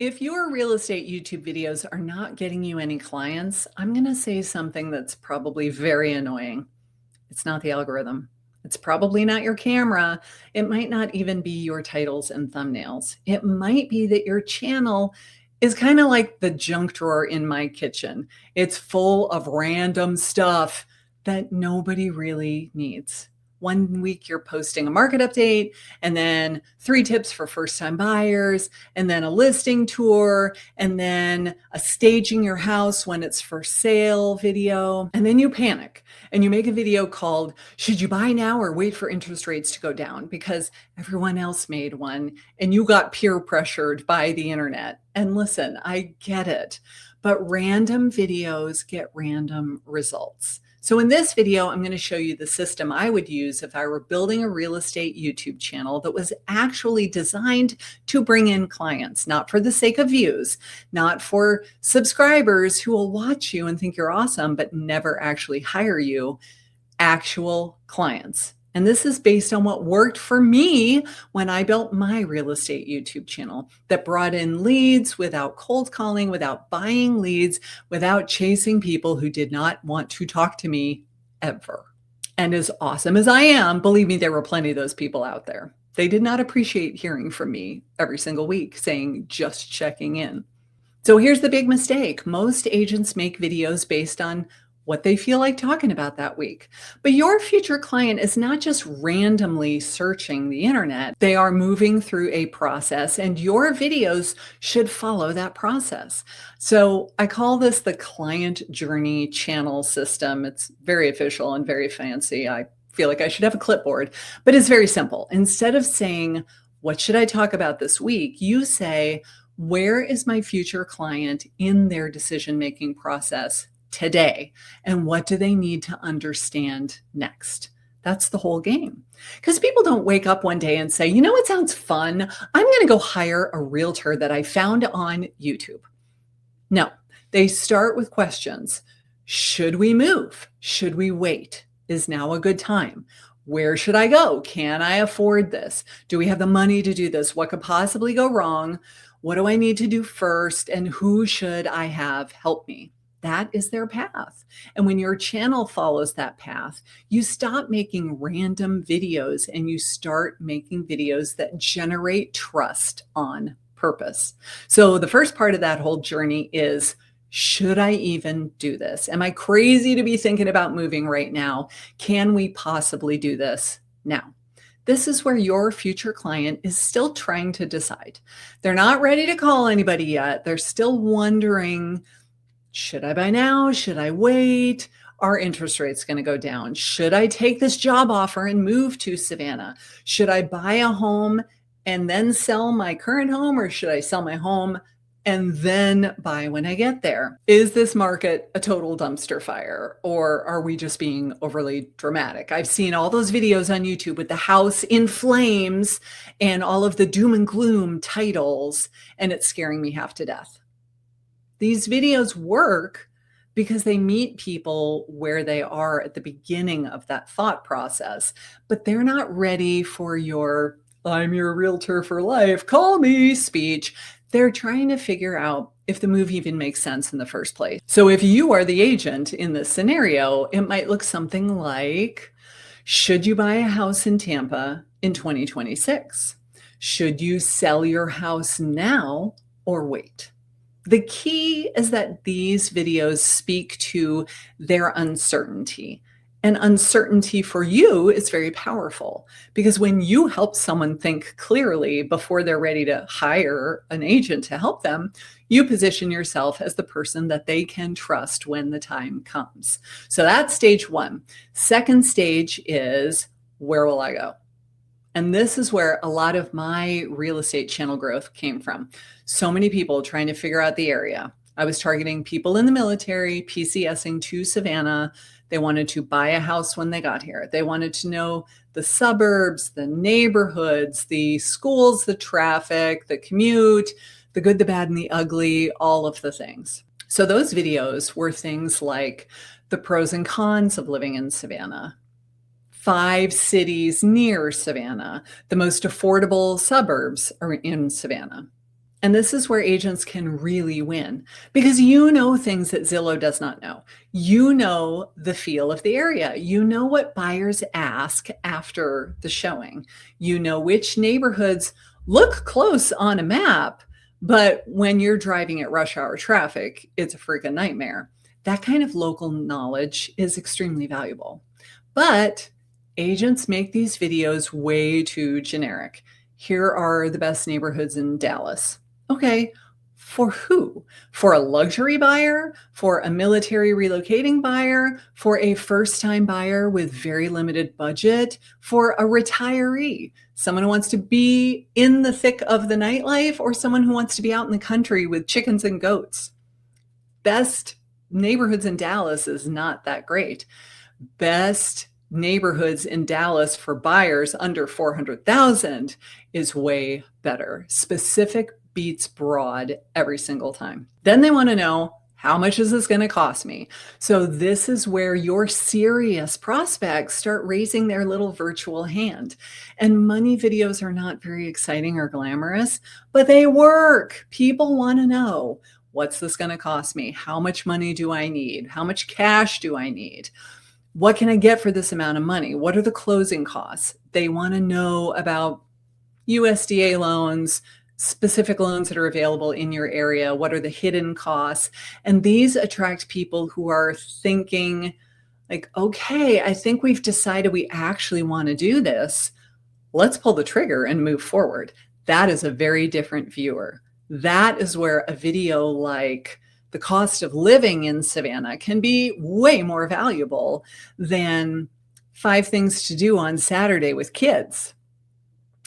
If your real estate YouTube videos are not getting you any clients, I'm going to say something that's probably very annoying. It's not the algorithm. It's probably not your camera. It might not even be your titles and thumbnails. It might be that your channel is kind of like the junk drawer in my kitchen. It's full of random stuff that nobody really needs. One week you're posting a market update, and then 3 tips for first-time buyers, and then a listing tour, and then a staging your house when it's for sale video. And then you panic and you make a video called, "Should you buy now or wait for interest rates to go down?" Because everyone else made one and you got peer pressured by the internet. And listen, I get it, but random videos get random results. So in this video, I'm going to show you the system I would use if I were building a real estate YouTube channel that was actually designed to bring in clients, not for the sake of views, not for subscribers who will watch you and think you're awesome, but never actually hire you, actual clients. And this is based on what worked for me when I built my real estate YouTube channel that brought in leads without cold calling, without buying leads, without chasing people who did not want to talk to me ever. And as awesome as I am, believe me, there were plenty of those people out there. They did not appreciate hearing from me every single week saying, "Just checking in." So here's the big mistake. Most agents make videos based on what they feel like talking about that week. But your future client is not just randomly searching the internet. They are moving through a process, and your videos should follow that process. So I call this the client journey channel system. It's very official and very fancy. I feel like I should have a clipboard, but it's very simple. Instead of saying, "What should I talk about this week?" you say, "Where is my future client in their decision-making process today? And what do they need to understand next?" That's the whole game. Because people don't wake up one day and say, "You know what sounds fun? I'm going to go hire a realtor that I found on YouTube." No, they start with questions. Should we move? Should we wait? Is now a good time? Where should I go? Can I afford this? Do we have the money to do this? What could possibly go wrong? What do I need to do first? And who should I have help me? That is their path. And when your channel follows that path, you stop making random videos and you start making videos that generate trust on purpose. So the first part of that whole journey is, should I even do this? Am I crazy to be thinking about moving right now? Can we possibly do this now? This is where your future client is still trying to decide. They're not ready to call anybody yet. They're still wondering, should I buy now? Should I wait? Are interest rates going to go down? Should I take this job offer and move to Savannah? Should I buy a home and then sell my current home, or should I sell my home and then buy when I get there? Is this market a total dumpster fire, or are we just being overly dramatic? I've seen all those videos on YouTube with the house in flames and all of the doom and gloom titles, and it's scaring me half to death. These videos work because they meet people where they are at the beginning of that thought process, but they're not ready for your "I'm your realtor for life, call me" speech. They're trying to figure out if the move even makes sense in the first place. So if you are the agent in this scenario, it might look something like, should you buy a house in Tampa in 2026? Should you sell your house now or wait? The key is that these videos speak to their uncertainty. And uncertainty for you is very powerful, because when you help someone think clearly before they're ready to hire an agent to help them, you position yourself as the person that they can trust when the time comes. So that's stage one. Second stage is, where will I go? And this is where a lot of my real estate channel growth came from. So many people trying to figure out the area. I was targeting people in the military, PCSing to Savannah. They wanted to buy a house when they got here. They wanted to know the suburbs, the neighborhoods, the schools, the traffic, the commute, the good, the bad, and the ugly, all of the things. So those videos were things like the pros and cons of living in Savannah, 5 cities near Savannah, the most affordable suburbs are in Savannah. And this is where agents can really win because you know things that Zillow does not know. You know the feel of the area. You know what buyers ask after the showing. You know which neighborhoods look close on a map, but when you're driving at rush hour traffic, it's a freaking nightmare. That kind of local knowledge is extremely valuable. But agents make these videos way too generic. Here are the best neighborhoods in Dallas. Okay, for who? For a luxury buyer? For a military relocating buyer? For a first-time buyer with very limited budget? For a retiree? Someone who wants to be in the thick of the nightlife, or someone who wants to be out in the country with chickens and goats? Best neighborhoods in Dallas is not that great. Best neighborhoods in Dallas for buyers under 400,000 is way better. Specific beats broad every single time. Then they want to know, how much is this going to cost me? So this is where your serious prospects start raising their little virtual hand. And money videos are not very exciting or glamorous, but they work. People want to know, what's this going to cost me? How much money do I need? How much cash do I need? What can I get for this amount of money? What are the closing costs? They want to know about USDA loans, specific loans that are available in your area. What are the hidden costs? And these attract people who are thinking like, okay, I think we've decided we actually want to do this. Let's pull the trigger and move forward. That is a very different viewer. That is where a video like the cost of living in Savannah can be way more valuable than 5 things to do on Saturday with kids.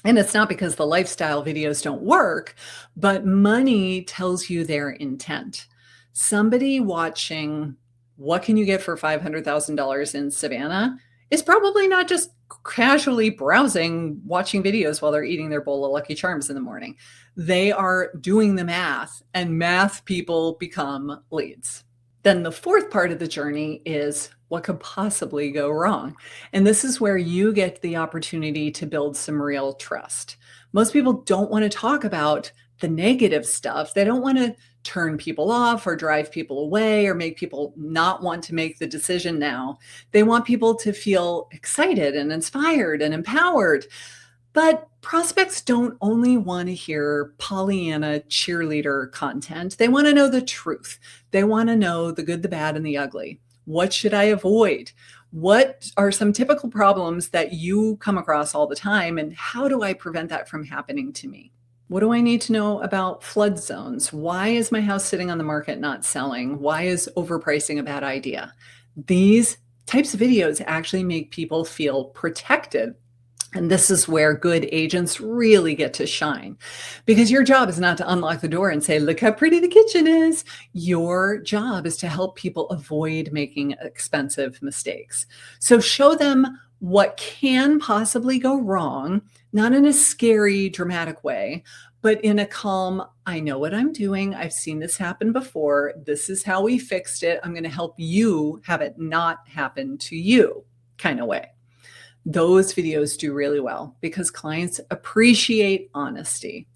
And it's not because the lifestyle videos don't work, but money tells you their intent. Somebody watching what can you get for $500,000 in Savannah is probably not just casually browsing, watching videos while they're eating their bowl of Lucky Charms in the morning. They are doing the math, and math people become leads. Then the fourth part of the journey is what could possibly go wrong. And this is where you get the opportunity to build some real trust. Most people don't want to talk about the negative stuff. They don't want to turn people off or drive people away or make people not want to make the decision now. They want people to feel excited and inspired and empowered. But prospects don't only want to hear Pollyanna cheerleader content. They want to know the truth. They want to know the good, the bad, and the ugly. What should I avoid? What are some typical problems that you come across all the time? And how do I prevent that from happening to me? What do I need to know about flood zones? Why is my house sitting on the market not selling? Why is overpricing a bad idea? These types of videos actually make people feel protected. And this is where good agents really get to shine, because your job is not to unlock the door and say, look how pretty the kitchen is. Your job is to help people avoid making expensive mistakes. So show them what can possibly go wrong, not in a scary, dramatic way, but in a calm, I know what I'm doing. I've seen this happen before. This is how we fixed it. I'm going to help you have it not happen to you kind of way. Those videos do really well because clients appreciate honesty.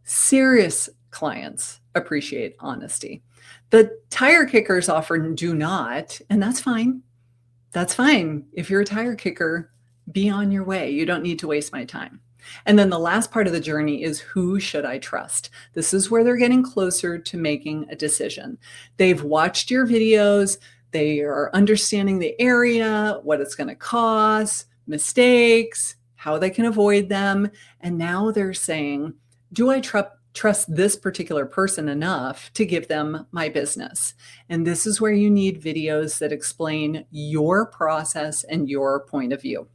Serious clients appreciate honesty. The tire kickers often do not, and that's fine. That's fine. If you're a tire kicker, be on your way. You don't need to waste my time. And then the last part of the journey is, who should I trust? This is where they're getting closer to making a decision. They've watched your videos. They are understanding the area, what it's going to cost, mistakes, how they can avoid them. And now they're saying, do I trust this particular person enough to give them my business? And this is where you need videos that explain your process and your point of view.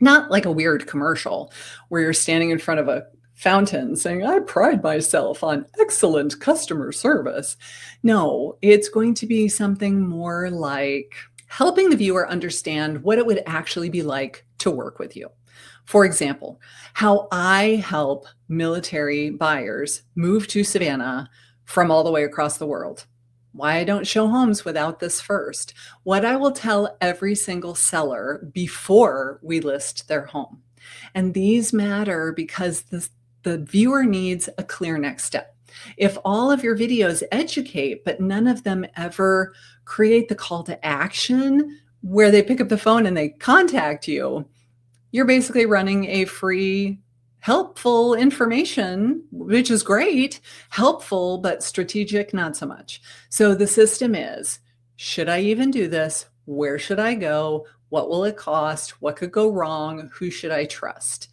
Not like a weird commercial where you're standing in front of a fountain saying, I pride myself on excellent customer service. No, it's going to be something more like helping the viewer understand what it would actually be like to work with you. For example, how I help military buyers move to Savannah from all the way across the world. Why I don't show homes without this first. What I will tell every single seller before we list their home. And these matter because the viewer needs a clear next step. If all of your videos educate, but none of them ever create the call to action where they pick up the phone and they contact you, you're basically running a free, helpful information, which is great, helpful, but strategic, not so much. So the system is, should I even do this? Where should I go? What will it cost? What could go wrong? Who should I trust?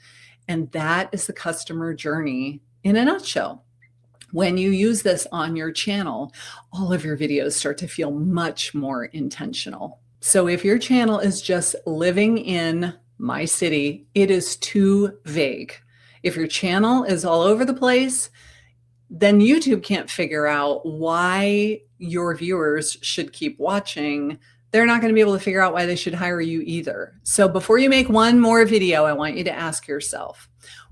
And that is the customer journey in a nutshell. When you use this on your channel, all of your videos start to feel much more intentional. So if your channel is just living in my city, it is too vague. If your channel is all over the place, then YouTube can't figure out why your viewers should keep watching. They're not going to be able to figure out why they should hire you either. So before you make one more video, I want you to ask yourself,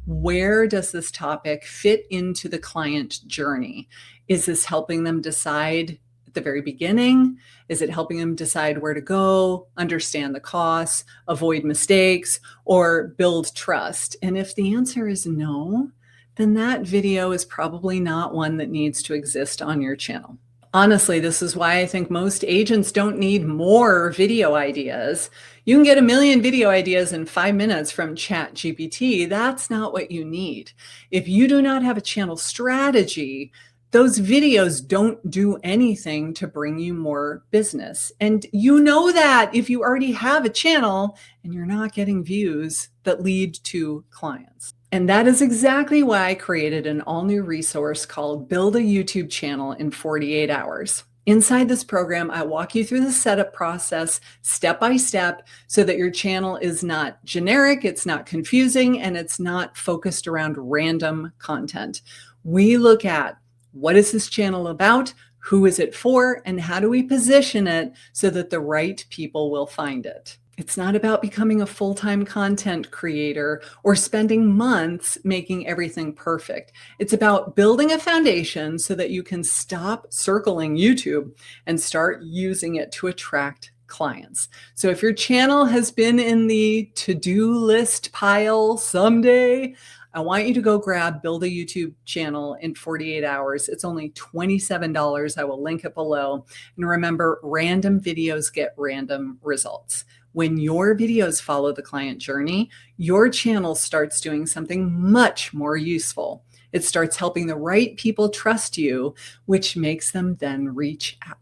where does this topic fit into the client journey? Is this helping them decide at the very beginning? Is it helping them decide where to go, understand the costs, avoid mistakes, or build trust? And if the answer is no, then that video is probably not one that needs to exist on your channel. Honestly, this is why I think most agents don't need more video ideas. You can get 1 million video ideas in 5 minutes from ChatGPT. That's not what you need. If you do not have a channel strategy, those videos don't do anything to bring you more business. And you know that if you already have a channel and you're not getting views that lead to clients. And that is exactly why I created an all-new resource called Build a YouTube Channel in 48 Hours. Inside this program, I walk you through the setup process step by step so that your channel is not generic, it's not confusing, and it's not focused around random content. We look at what is this channel about, who is it for, and how do we position it so that the right people will find it. It's not about becoming a full-time content creator or spending months making everything perfect. It's about building a foundation so that you can stop circling YouTube and start using it to attract clients. So if your channel has been in the to-do list pile someday, I want you to go grab Build a YouTube Channel in 48 hours. It's only $27. I will link it below. And remember, random videos get random results. When your videos follow the client journey, your channel starts doing something much more useful. It starts helping the right people trust you, which makes them then reach out.